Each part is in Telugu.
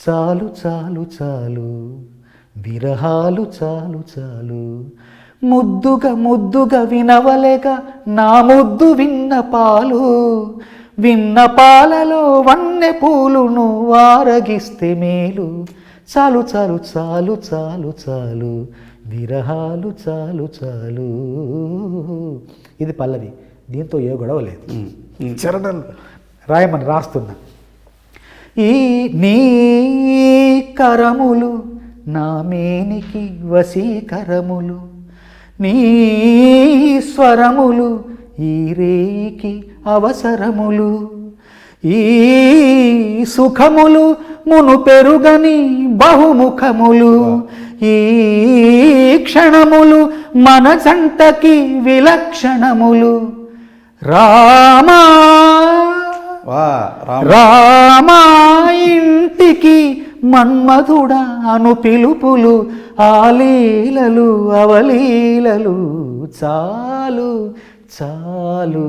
చాలు చాలు చాలు విరహాలు చాలు చాలు, ముద్దుగా ముద్దుగా వినవలేగా నా ముద్దు విన్నపాలు, విన్నపాలలో వన్నె పూలు నువ్వు ఆరగిస్తే మేలు, చాలు చాలు చాలు చాలు చాలు విరహాలు చాలు చాలు. ఇది పల్లవి, దీంతో ఏ గొడవ లేదు. చరణాలు రాయమని రాస్తున్నా. ఈ నీ కరములు నా మేనికి వశీకరములు, నీ స్వరములు ఈ రేయికి అవసరములు, ఈ సుఖములు మును పెరుగని బహుముఖములు, ఈ క్షణములు మన జంటకి విలక్షణములు. రామా రామా ఇంటికి మన్మధుడా అను పిలుపులు, ఆలీలలు అవలీలలు, చాలు చాలు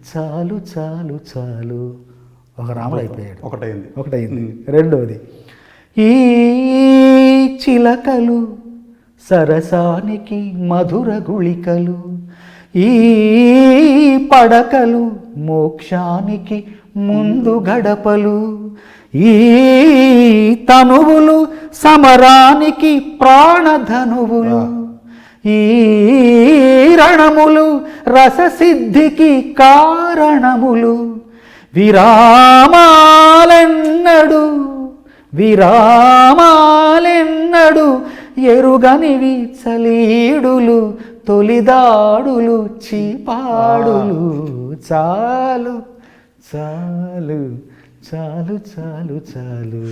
చాలు చాలు చాలు. ఒక రాముడు అయిపోయాడు, ఒకటైంది. రెండవది, ఈ చిలకలు సరసానికి మధుర గుళికలు, ఈ పడకలు మోక్షానికి ముందు గడపలు, ఈ తనువులు సమరానికి ప్రాణధనువులు, ఈ రణములు రససిద్ధికి కారణములు. విరామాలెన్నడు విరామాలెన్నడు ఎరుగనివి చలీడులు, తొలిదాడులు చీపాడులు. చాలు చాలు చాలు చాలు చాలు.